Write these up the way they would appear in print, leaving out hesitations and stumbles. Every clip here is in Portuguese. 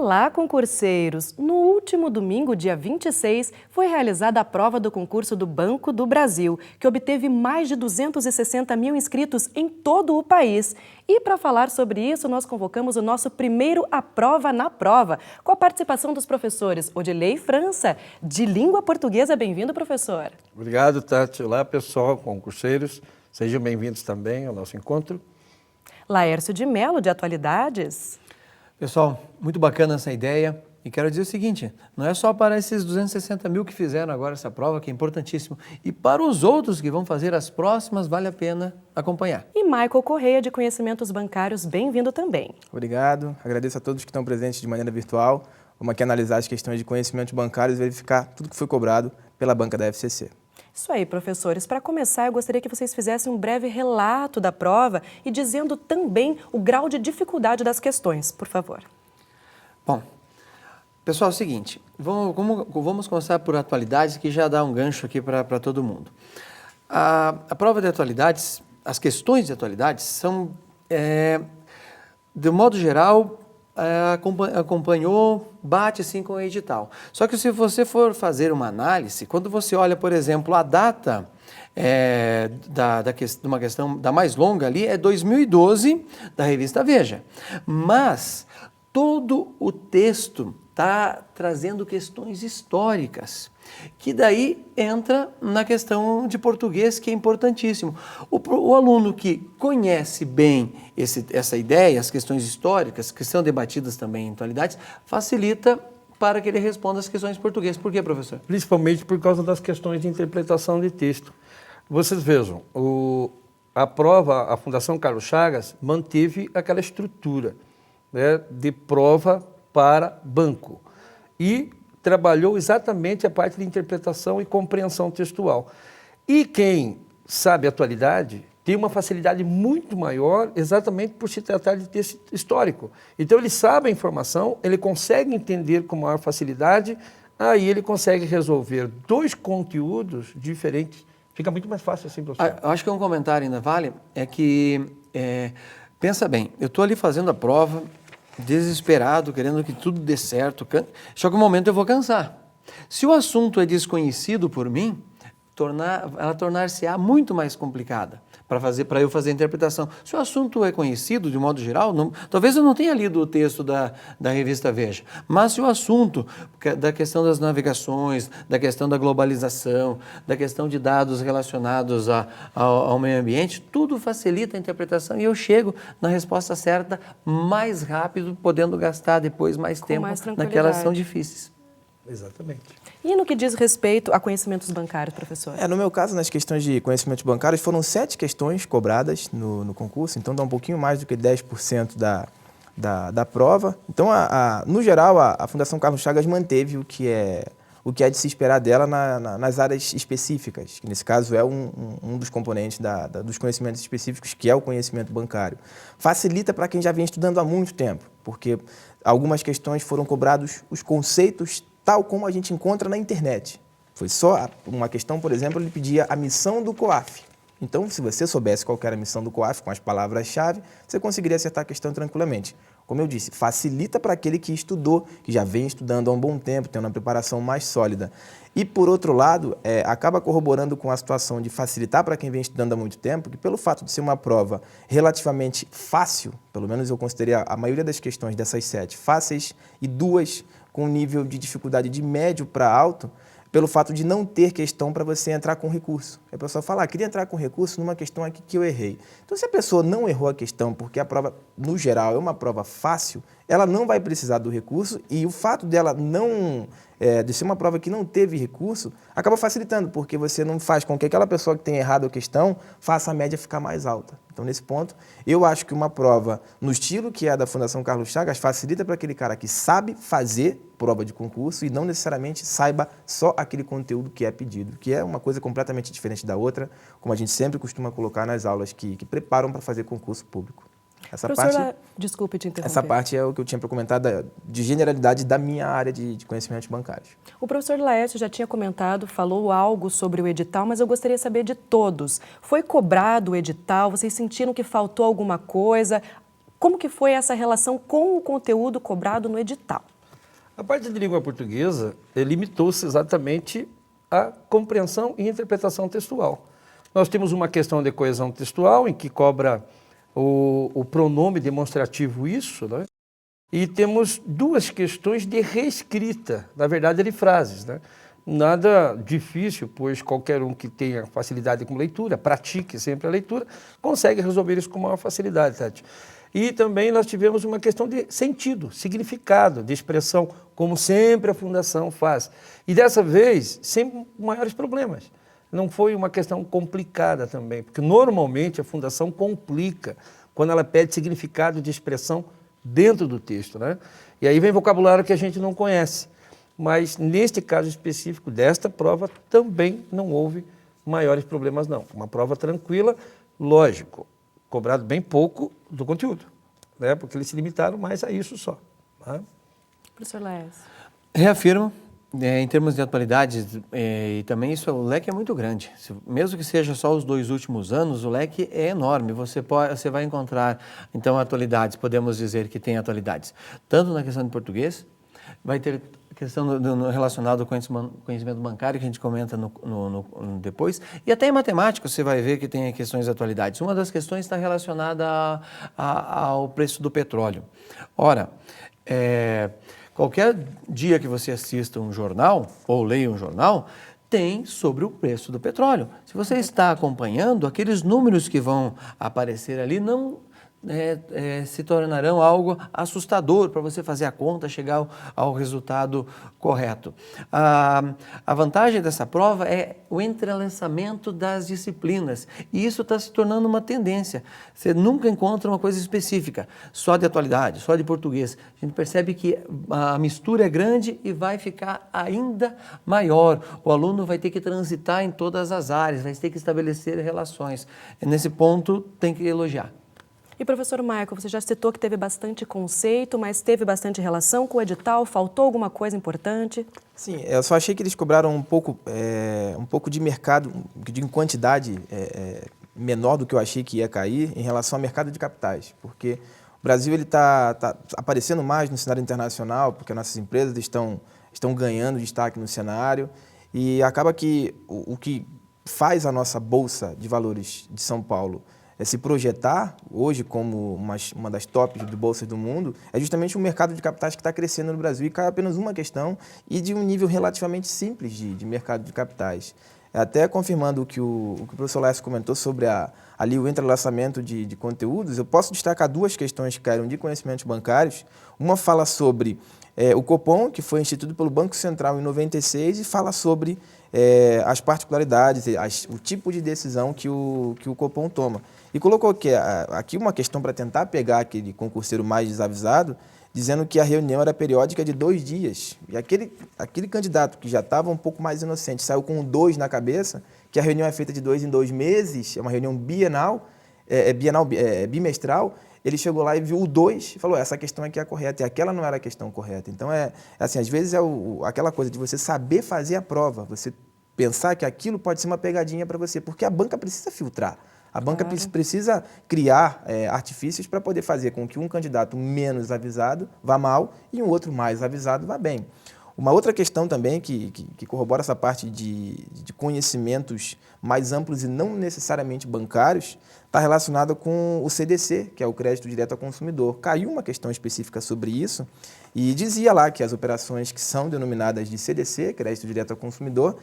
Olá, concurseiros! No último domingo, dia 26, foi realizada a prova do concurso do Banco do Brasil, que obteve mais de 260 mil inscritos em todo o país. E para falar sobre isso, nós convocamos o nosso primeiro A Prova na Prova, com a participação dos professores Odilei França, de Língua Portuguesa. Bem-vindo, professor. Obrigado, Tati. Olá, pessoal, concurseiros. Sejam bem-vindos também ao nosso encontro. Laércio de Mello, de Atualidades. Pessoal, muito bacana essa ideia e quero dizer o seguinte, não é só para esses 260 mil que fizeram agora essa prova, que é importantíssimo, e para os outros que vão fazer as próximas, vale a pena acompanhar. E Michael Correia, de Conhecimentos Bancários, bem-vindo também. Obrigado, agradeço a todos que estão presentes de maneira virtual. Vamos aqui analisar as questões de conhecimentos bancários e verificar tudo que foi cobrado pela banca da FCC. Isso aí, professores. Para começar, eu gostaria que vocês fizessem um breve relato da prova e dizendo também o grau de dificuldade das questões, por favor. Bom, pessoal, é o seguinte, vamos começar por atualidades, que já dá um gancho aqui para todo mundo. A prova de atualidades, as questões de atualidades são, de modo geral, acompanhou, bate assim com o edital. Só que se você for fazer uma análise, quando você olha, por exemplo, a data de uma questão da mais longa ali, é 2012, da revista Veja. Mas todo o texto está trazendo questões históricas, que daí entra na questão de português, que é importantíssimo. O aluno que conhece bem essa ideia, as questões históricas, que são debatidas também em atualidades, facilita para que ele responda as questões de português. Por quê, professor? Principalmente por causa das questões de interpretação de texto. Vocês vejam, a prova, a Fundação Carlos Chagas manteve aquela estrutura, né, de prova para banco e trabalhou exatamente a parte de interpretação e compreensão textual. E quem sabe a atualidade tem uma facilidade muito maior exatamente por se tratar de texto histórico. Então ele sabe a informação, ele consegue entender com maior facilidade, aí ele consegue resolver dois conteúdos diferentes. Fica muito mais fácil assim, professor. Eu acho que um comentário ainda vale, é que, pensa bem, eu estou ali fazendo a prova, desesperado, querendo que tudo dê certo, só que um momento eu vou cansar. Se o assunto é desconhecido por mim, ela tornar-se-á muito mais complicada para eu fazer a interpretação. Se o assunto é conhecido, de modo geral, talvez eu não tenha lido o texto da revista Veja, mas se o assunto da questão das navegações, da questão da globalização, da questão de dados relacionados ao meio ambiente, tudo facilita a interpretação e eu chego na resposta certa mais rápido, podendo gastar depois mais tempo naquelas que são difíceis. Exatamente. E no que diz respeito a conhecimentos bancários, professor? No meu caso, nas questões de conhecimentos bancários, foram 7 questões cobradas no concurso, então dá um pouquinho mais do que 10% da prova. Então, no geral, a Fundação Carlos Chagas manteve o que é de se esperar dela nas áreas específicas, que nesse caso é um dos componentes dos conhecimentos específicos, que é o conhecimento bancário. Facilita para quem já vem estudando há muito tempo, porque algumas questões foram cobrados os conceitos tal como a gente encontra na internet. Foi só uma questão, por exemplo, ele pedia a missão do COAF. Então, se você soubesse qual era a missão do COAF, com as palavras-chave, você conseguiria acertar a questão tranquilamente. Como eu disse, facilita para aquele que estudou, que já vem estudando há um bom tempo, tem uma preparação mais sólida. E, por outro lado, acaba corroborando com a situação de facilitar para quem vem estudando há muito tempo, que pelo fato de ser uma prova relativamente fácil, pelo menos eu considerei a maioria das questões dessas 7 fáceis e 2 com um nível de dificuldade de médio para alto, pelo fato de não ter questão para você entrar com recurso. A pessoa fala, queria entrar com recurso numa questão aqui que eu errei. Então, se a pessoa não errou a questão, porque a prova, no geral, é uma prova fácil, ela não vai precisar do recurso e o fato dela de ser uma prova que não teve recurso, acaba facilitando, porque você não faz com que aquela pessoa que tenha errado a questão faça a média ficar mais alta. Então, nesse ponto, eu acho que uma prova no estilo que é a da Fundação Carlos Chagas facilita para aquele cara que sabe fazer prova de concurso e não necessariamente saiba só aquele conteúdo que é pedido, que é uma coisa completamente diferente da outra, como a gente sempre costuma colocar nas aulas que preparam para fazer concurso público. Desculpe te interromper. Essa parte é o que eu tinha para comentar de generalidade da minha área de conhecimentos bancários. O professor Laércio já tinha comentado, falou algo sobre o edital, mas eu gostaria de saber de todos. Foi cobrado o edital? Vocês sentiram que faltou alguma coisa? Como que foi essa relação com o conteúdo cobrado no edital? A parte de língua portuguesa limitou-se exatamente à compreensão e interpretação textual. Nós temos uma questão de coesão textual, em que cobra o pronome demonstrativo isso, né? E temos duas questões de reescrita, na verdade, de frases, né? Nada difícil, pois qualquer um que tenha facilidade com leitura, pratique sempre a leitura, consegue resolver isso com maior facilidade, Tati. E também nós tivemos uma questão de sentido, significado, de expressão, como sempre a Fundação faz. E dessa vez, sem maiores problemas. Não foi uma questão complicada também, porque normalmente a Fundação complica quando ela pede significado de expressão dentro do texto, né? E aí vem vocabulário que a gente não conhece. Mas neste caso específico desta prova também não houve maiores problemas não. Uma prova tranquila, lógico, cobrado bem pouco do conteúdo, né? Porque eles se limitaram mais a isso só. Né? Professor Laércio. Reafirmo, em termos de atualidades, e também isso, o leque é muito grande. Mesmo que seja só os 2 últimos anos, o leque é enorme. Você vai encontrar, então, atualidades, podemos dizer que tem atualidades, tanto na questão de português, vai ter questão relacionada ao conhecimento bancário, que a gente comenta depois, e até em matemática você vai ver que tem questões de atualidades. Uma das questões está relacionada ao preço do petróleo. Ora, qualquer dia que você assista um jornal, ou leia um jornal, tem sobre o preço do petróleo. Se você está acompanhando, aqueles números que vão aparecer ali não se tornarão algo assustador para você fazer a conta, chegar ao resultado correto. A vantagem dessa prova é o entrelaçamento das disciplinas, e isso está se tornando uma tendência. Você nunca encontra uma coisa específica, só de atualidade, só de português. A gente percebe que a mistura é grande e vai ficar ainda maior. O aluno vai ter que transitar em todas as áreas, vai ter que estabelecer relações. Nesse ponto, tem que elogiar. E, professor Michael, você já citou que teve bastante conceito, mas teve bastante relação com o edital? Faltou alguma coisa importante? Sim, eu só achei que eles cobraram um pouco de mercado, de quantidade menor do que eu achei que ia cair em relação ao mercado de capitais, porque o Brasil está aparecendo mais no cenário internacional, porque nossas empresas estão ganhando destaque no cenário, e acaba que o que faz a nossa Bolsa de Valores de São Paulo se projetar hoje como uma das tops de bolsas do mundo, é justamente o mercado de capitais que está crescendo no Brasil, e cai apenas uma questão e de um nível relativamente simples de mercado de capitais. Até confirmando o que o professor Laércio comentou sobre ali o entrelaçamento de conteúdos, eu posso destacar 2 questões que caíram de conhecimentos bancários. Uma fala sobre o Copom, que foi instituído pelo Banco Central em 96, e fala sobre as particularidades, o tipo de decisão que o Copom toma. E colocou aqui uma questão para tentar pegar aquele concurseiro mais desavisado, dizendo que a reunião era periódica de 2 dias. E aquele candidato que já estava um pouco mais inocente saiu com 2 na cabeça, que a reunião é feita de 2 em 2 meses, é uma reunião bimestral. Ele chegou lá e viu o 2 e falou, essa questão aqui é a correta, e aquela não era a questão correta. Então, assim, às vezes aquela coisa de você saber fazer a prova, você pensar que aquilo pode ser uma pegadinha para você, porque a banca precisa filtrar. A banca precisa criar artifícios para poder fazer com que um candidato menos avisado vá mal e um outro mais avisado vá bem. Uma outra questão também que corrobora essa parte de conhecimentos mais amplos e não necessariamente bancários está relacionada com o CDC, que é o Crédito Direto ao Consumidor. Caiu uma questão específica sobre isso e dizia lá que as operações que são denominadas de CDC, Crédito Direto ao Consumidor,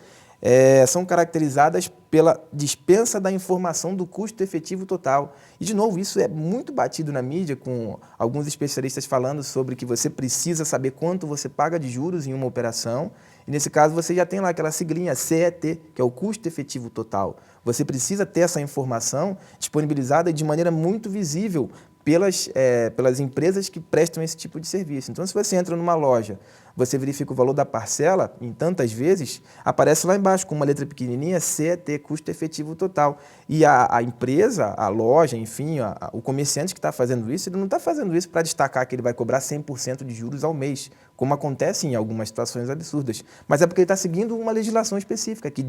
são caracterizadas pela dispensa da informação do custo efetivo total. E, de novo, isso é muito batido na mídia, com alguns especialistas falando sobre que você precisa saber quanto você paga de juros em uma operação. E, nesse caso, você já tem lá aquela siglinha CET, que é o custo efetivo total. Você precisa ter essa informação disponibilizada de maneira muito visível pelas empresas que prestam esse tipo de serviço. Então, se você entra numa loja, você verifica o valor da parcela, em tantas vezes, aparece lá embaixo, com uma letra pequenininha, CET, custo efetivo total. E a empresa, a loja, enfim, o comerciante que está fazendo isso, ele não está fazendo isso para destacar que ele vai cobrar 100% de juros ao mês, como acontece em algumas situações absurdas. Mas é porque ele está seguindo uma legislação específica que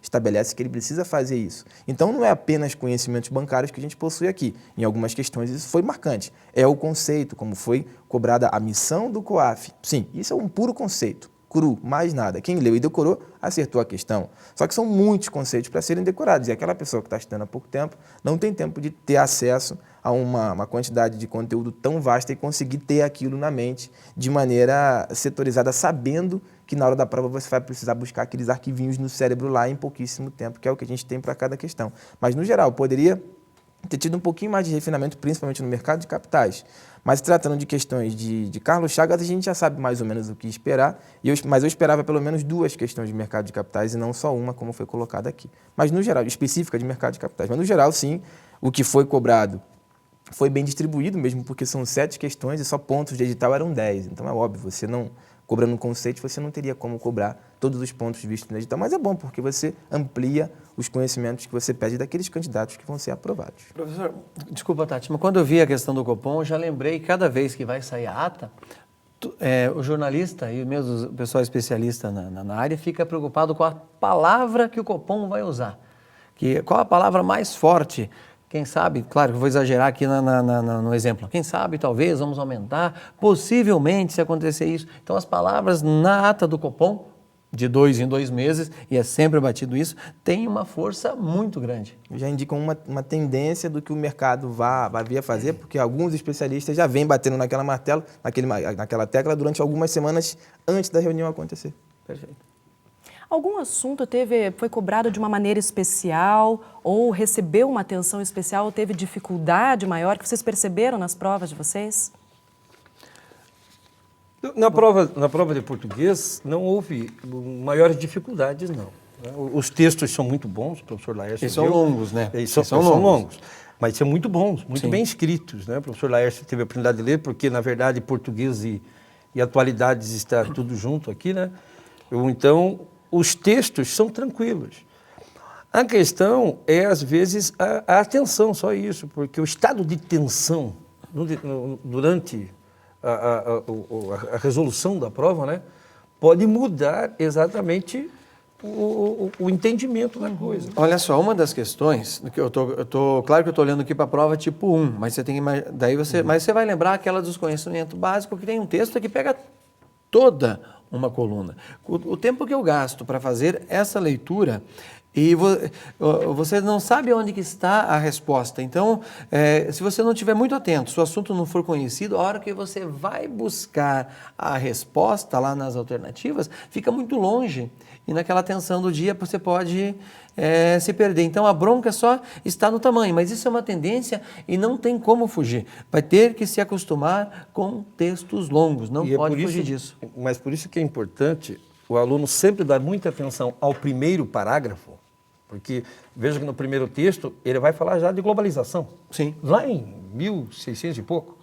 estabelece que ele precisa fazer isso. Então, não é apenas conhecimentos bancários que a gente possui aqui. Em algumas questões, isso foi marcante. É o conceito, como foi cobrada a missão do COAF. Sim, isso é um puro conceito, cru, mais nada. Quem leu e decorou, acertou a questão. Só que são muitos conceitos para serem decorados, e aquela pessoa que está estudando há pouco tempo não tem tempo de ter acesso a uma quantidade de conteúdo tão vasta e conseguir ter aquilo na mente de maneira setorizada, sabendo que na hora da prova você vai precisar buscar aqueles arquivinhos no cérebro lá em pouquíssimo tempo, que é o que a gente tem para cada questão. Mas, no geral, poderia ter tido um pouquinho mais de refinamento, principalmente no mercado de capitais. Mas tratando de questões de Carlos Chagas, a gente já sabe mais ou menos o que esperar, mas eu esperava pelo menos 2 questões de mercado de capitais e não só uma, como foi colocado aqui. Mas no geral, específica de mercado de capitais. Mas no geral, sim, o que foi cobrado foi bem distribuído, mesmo porque são 7 questões e só pontos de edital eram 10. Então é óbvio, você não, cobrando um conceito, você não teria como cobrar todos os pontos vistos no edital, mas é bom porque você amplia os conhecimentos que você pede daqueles candidatos que vão ser aprovados. Professor, desculpa, Tati, mas quando eu vi a questão do Copom, eu já lembrei, cada vez que vai sair a ata, o jornalista e mesmo o pessoal especialista na área fica preocupado com a palavra que o Copom vai usar. Qual a palavra mais forte? Quem sabe, claro que eu vou exagerar aqui no exemplo, quem sabe, talvez, vamos aumentar, possivelmente, se acontecer isso. Então, as palavras na ata do Copom, de 2 em 2 meses, e é sempre batido isso, tem uma força muito grande. Já indicam uma tendência do que o mercado vai vir a fazer, porque alguns especialistas já vêm batendo naquela tecla durante algumas semanas antes da reunião acontecer. Perfeito. Algum assunto foi cobrado de uma maneira especial ou recebeu uma atenção especial ou teve dificuldade maior que vocês perceberam nas provas de vocês? Na prova de português não houve maiores dificuldades, não. Os textos são muito bons, o professor Laércio... Eles são longos, né? Eles são longos, mas são muito bons, muito bem escritos, né? O professor Laércio teve a oportunidade de ler, porque, na verdade, português e atualidades está tudo junto aqui, né? Então, os textos são tranquilos. A questão é, às vezes, a atenção, só isso, porque o estado de tensão durante a resolução da prova, né, pode mudar exatamente o entendimento da coisa. Olha só, uma das questões, que claro que eu estou olhando aqui para a prova tipo 1, mas mas você vai lembrar aquela dos conhecimentos básicos, que tem um texto que pega toda uma coluna. O tempo que eu gasto para fazer essa leitura, e você não sabe onde que está a resposta. Então, se você não estiver muito atento, se o assunto não for conhecido, a hora que você vai buscar a resposta lá nas alternativas, fica muito longe. E naquela tensão do dia você pode se perder. Então, a bronca só está no tamanho, mas isso é uma tendência e não tem como fugir. Vai ter que se acostumar com textos longos, não pode fugir disso. Mas por isso que é importante o aluno sempre dar muita atenção ao primeiro parágrafo, porque veja que no primeiro texto ele vai falar já de globalização. Sim. Lá em 1600 e pouco.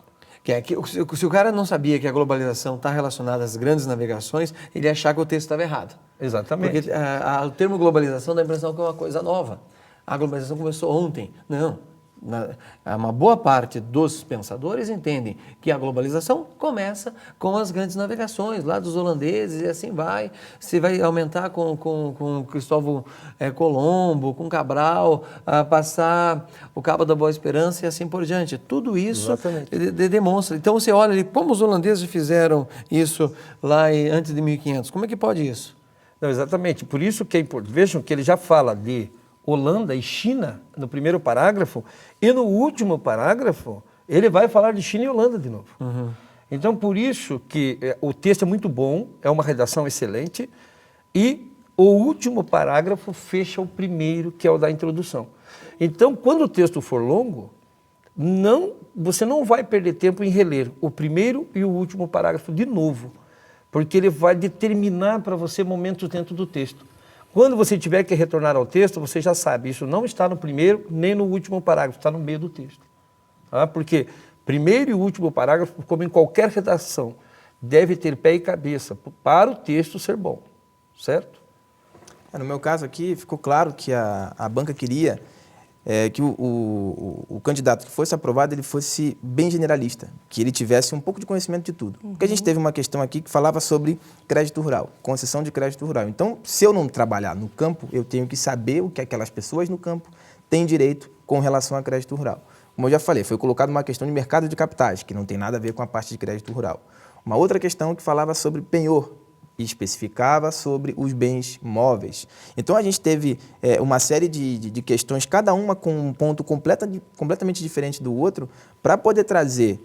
Se o cara não sabia que a globalização está relacionada às grandes navegações, ele ia achar que o texto estava errado. Exatamente. Porque o termo globalização dá a impressão que é uma coisa nova. A globalização começou ontem. Não. Uma boa parte dos pensadores entendem que a globalização começa com as grandes navegações, lá dos holandeses, e assim vai. Se vai aumentar com Cristóvão Colombo, com Cabral, passar o Cabo da Boa Esperança e assim por diante. Tudo isso demonstra. Então você olha ali, como os holandeses fizeram isso lá antes de 1500, como é que pode isso? Não, exatamente. Por isso que é importante. Vejam que ele já fala de Holanda e China no primeiro parágrafo, e no último parágrafo ele vai falar de China e Holanda de novo. Então, por isso que o texto é muito bom, é uma redação excelente, e o último parágrafo fecha o primeiro, que é o da introdução. Então, quando o texto for longo, você não vai perder tempo em reler o primeiro e o último parágrafo de novo, porque ele vai determinar para você momentos dentro do texto. Quando você tiver que retornar ao texto, você já sabe, isso não está no primeiro nem no último parágrafo, está no meio do texto. Porque primeiro e último parágrafo, como em qualquer redação, deve ter pé e cabeça para o texto ser bom, certo? No meu caso aqui, ficou claro que a banca queria que o candidato que fosse aprovado, ele fosse bem generalista, que ele tivesse um pouco de conhecimento de tudo. Porque a gente teve uma questão aqui que falava sobre crédito rural, concessão de crédito rural. Então, se eu não trabalhar no campo, eu tenho que saber o que aquelas pessoas no campo têm direito com relação a crédito rural. como eu já falei, foi colocada uma questão de mercado de capitais, que não tem nada a ver com a parte de crédito rural. Uma outra questão que falava sobre penhor, e especificava sobre os bens móveis. Então, a gente teve uma série de questões, cada uma com um ponto completamente diferente do outro, para poder trazer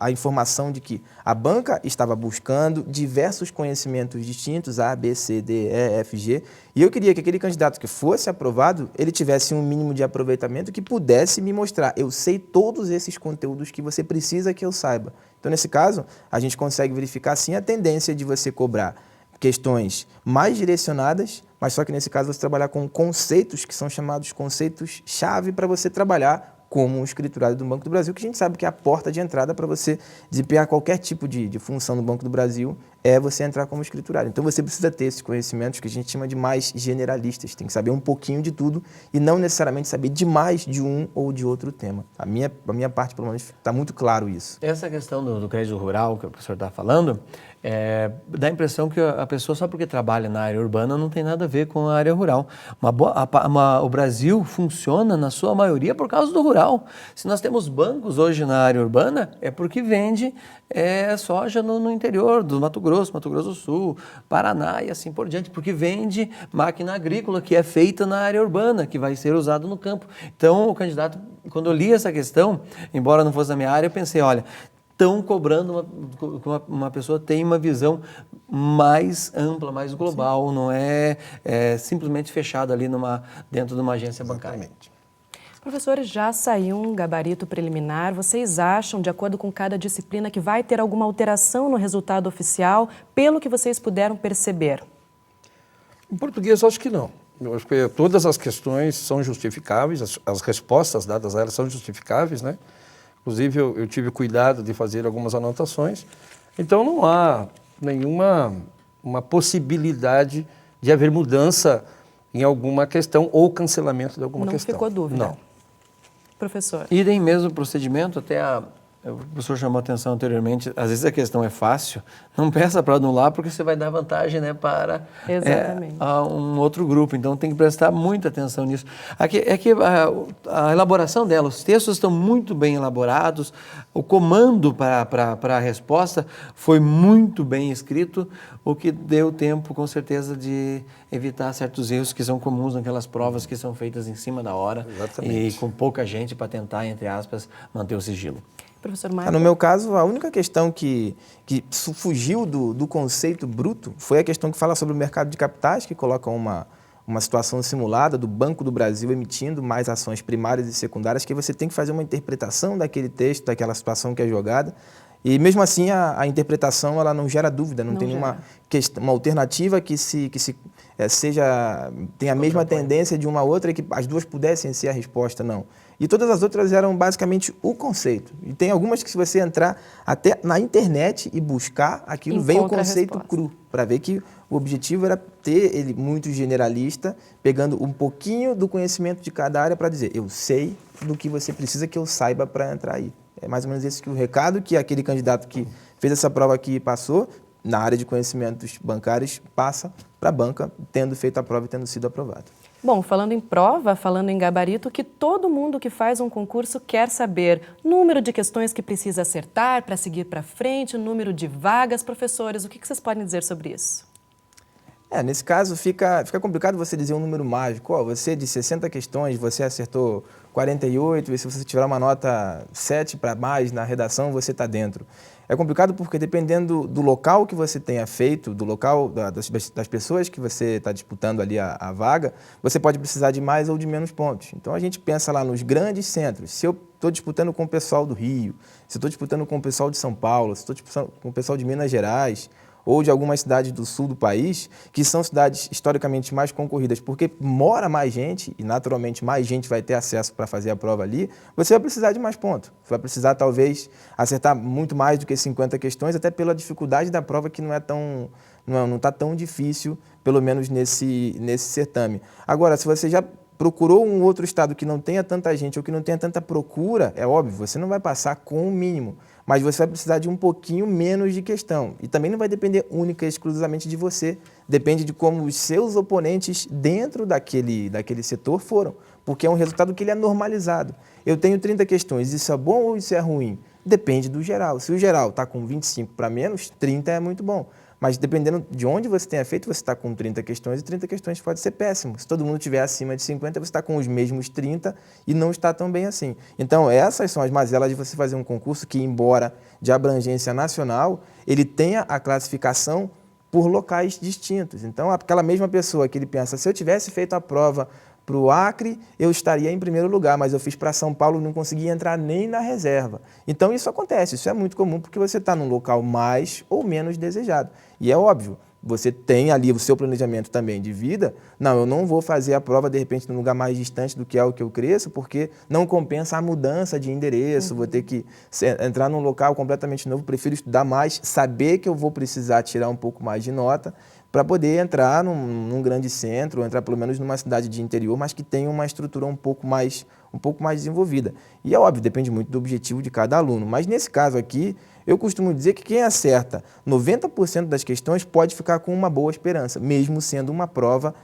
a informação de que a banca estava buscando diversos conhecimentos distintos, A, B, C, D, E, F, G, e eu queria que aquele candidato que fosse aprovado, ele tivesse um mínimo de aproveitamento que pudesse me mostrar, eu sei todos esses conteúdos que você precisa que eu saiba. Então, nesse caso, a gente consegue verificar, sim, a tendência de você cobrar questões mais direcionadas, mas só que nesse caso você trabalhar com conceitos que são chamados conceitos-chave para você trabalhar como um escriturário do Banco do Brasil, que a gente sabe que é a porta de entrada para você desempenhar qualquer tipo de função no Banco do Brasil, é você entrar como escriturário. Então você precisa ter esses conhecimentos que a gente chama de mais generalistas, tem que saber um pouquinho de tudo e não necessariamente saber demais de um ou de outro tema. A minha parte, pelo menos, está muito claro isso. Essa questão do crédito rural que o professor está falando, dá a impressão que a pessoa, só porque trabalha na área urbana, não tem nada a ver com a área rural. O Brasil funciona, na sua maioria, por causa do rural. Se nós temos bancos hoje na área urbana, é porque vende soja no interior do Mato Grosso do Sul, Paraná e assim por diante, porque vende máquina agrícola que é feita na área urbana, que vai ser usado no campo. Então, o candidato, quando eu li essa questão, embora não fosse da minha área, eu pensei, olha, estão cobrando uma pessoa tem uma visão mais ampla, mais global, sim, não é simplesmente fechada ali dentro de uma agência bancária. Exatamente. Professores, já saiu um gabarito preliminar. Vocês acham, de acordo com cada disciplina, que vai ter alguma alteração no resultado oficial, pelo que vocês puderam perceber? Em português, acho que não. Eu acho que todas as questões são justificáveis, as respostas dadas a elas são justificáveis, né? Inclusive, eu tive cuidado de fazer algumas anotações. Então, não há nenhuma possibilidade de haver mudança em alguma questão ou cancelamento de alguma questão. Não ficou dúvida? Não. Professor? Idem mesmo o procedimento, o professor chamou a atenção anteriormente, às vezes a questão é fácil, não peça para anular porque você vai dar vantagem, né, para um outro grupo, então tem que prestar muita atenção nisso. A elaboração dela, os textos estão muito bem elaborados, o comando para a resposta foi muito bem escrito, o que deu tempo, com certeza, de evitar certos erros que são comuns naquelas provas que são feitas em cima da hora. Exatamente. E com pouca gente para tentar, entre aspas, manter o sigilo. Professor Michael? No meu caso, a única questão que fugiu do conceito bruto foi a questão que fala sobre o mercado de capitais, que coloca uma situação simulada do Banco do Brasil emitindo mais ações primárias e secundárias, que você tem que fazer uma interpretação daquele texto, daquela situação que é jogada. E mesmo assim, a interpretação ela não gera dúvida, não tem nenhuma uma alternativa que tenha a mesma tendência de uma a outra e que as duas pudessem ser a resposta, não. E todas as outras eram basicamente o conceito. E tem algumas que, se você entrar até na internet e buscar aquilo, vem o conceito cru, para ver que o objetivo era ter ele muito generalista, pegando um pouquinho do conhecimento de cada área para dizer, eu sei do que você precisa que eu saiba para entrar aí. É mais ou menos esse que o recado que aquele candidato que fez essa prova aqui passou, na área de conhecimentos bancários, passa para a banca, tendo feito a prova e tendo sido aprovado. Bom, falando em prova, falando em gabarito, que todo mundo que faz um concurso quer saber número de questões que precisa acertar para seguir para frente, número de vagas. Professores, o que vocês podem dizer sobre isso? Nesse caso, fica complicado você dizer um número mágico. Você, de 60 questões, você acertou 48, e se você tiver uma nota 7 para mais na redação, você está dentro. É complicado porque, dependendo do local que você tenha feito, do local das pessoas que você está disputando ali a vaga, você pode precisar de mais ou de menos pontos. Então, a gente pensa lá nos grandes centros. Se eu estou disputando com o pessoal do Rio, se eu estou disputando com o pessoal de São Paulo, se estou disputando com o pessoal de Minas Gerais, ou de algumas cidades do sul do país, que são cidades historicamente mais concorridas, porque mora mais gente, e naturalmente mais gente vai ter acesso para fazer a prova ali, você vai precisar de mais pontos. Você vai precisar, talvez, acertar muito mais do que 50 questões, até pela dificuldade da prova, que não está tão difícil, pelo menos nesse certame. Agora, se você já procurou um outro estado que não tenha tanta gente ou que não tenha tanta procura, é óbvio, você não vai passar com o mínimo, mas você vai precisar de um pouquinho menos de questão. E também não vai depender única e exclusivamente de você, depende de como os seus oponentes dentro daquele setor foram, porque é um resultado que ele é normalizado. Eu tenho 30 questões, isso é bom ou isso é ruim? Depende do geral. Se o geral está com 25 para menos, 30 é muito bom. Mas dependendo de onde você tenha feito, você está com 30 questões e 30 questões pode ser péssimo. Se todo mundo estiver acima de 50, você está com os mesmos 30 e não está tão bem assim. Então, essas são as mazelas de você fazer um concurso que, embora de abrangência nacional, ele tenha a classificação por locais distintos. Então, aquela mesma pessoa que ele pensa, se eu tivesse feito a prova para o Acre, eu estaria em primeiro lugar, mas eu fiz para São Paulo e não consegui entrar nem na reserva. Então, isso acontece, isso é muito comum, porque você está num local mais ou menos desejado. E é óbvio, você tem ali o seu planejamento também de vida. Não, eu não vou fazer a prova, de repente, num lugar mais distante do que é o que eu cresço, porque não compensa a mudança de endereço, vou ter que entrar num local completamente novo, prefiro estudar mais, saber que eu vou precisar tirar um pouco mais de nota, para poder entrar num grande centro, ou entrar pelo menos numa cidade de interior, mas que tenha uma estrutura um pouco mais desenvolvida. E é óbvio, depende muito do objetivo de cada aluno. Mas nesse caso aqui, eu costumo dizer que quem acerta 90% das questões pode ficar com uma boa esperança, mesmo sendo uma prova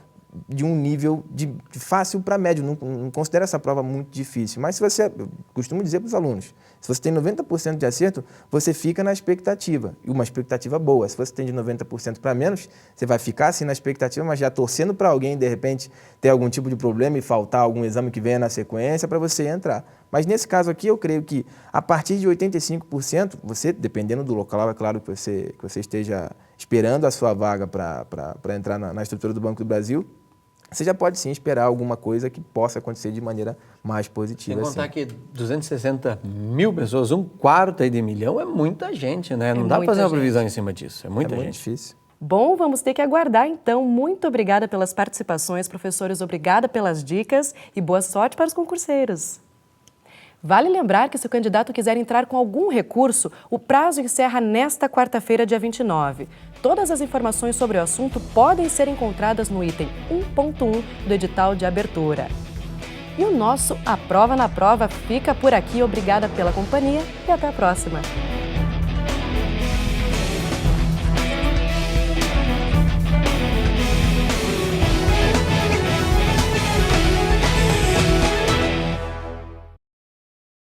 de um nível de fácil para médio, não considero essa prova muito difícil. Mas se você, eu costumo dizer para os alunos, se você tem 90% de acerto, você fica na expectativa, e uma expectativa boa. Se você tem de 90% para menos, você vai ficar assim na expectativa, mas já torcendo para alguém, de repente, ter algum tipo de problema e faltar algum exame que venha na sequência para você entrar. Mas nesse caso aqui, eu creio que a partir de 85%, você, dependendo do local, é claro que você esteja esperando a sua vaga para entrar na estrutura do Banco do Brasil, você já pode sim esperar alguma coisa que possa acontecer de maneira mais positiva. Sem contar assim. que 260 mil pessoas, um quarto aí de milhão, é muita gente, né? Não dá para fazer uma previsão em cima disso, é muita gente. É muito difícil. Bom, vamos ter que aguardar então. Muito obrigada pelas participações, professores, obrigada pelas dicas e boa sorte para os concurseiros. Vale lembrar que se o candidato quiser entrar com algum recurso, o prazo encerra nesta quarta-feira, dia 29. Todas as informações sobre o assunto podem ser encontradas no item 1.1 do edital de abertura. E o nosso A Prova na Prova fica por aqui. Obrigada pela companhia e até a próxima.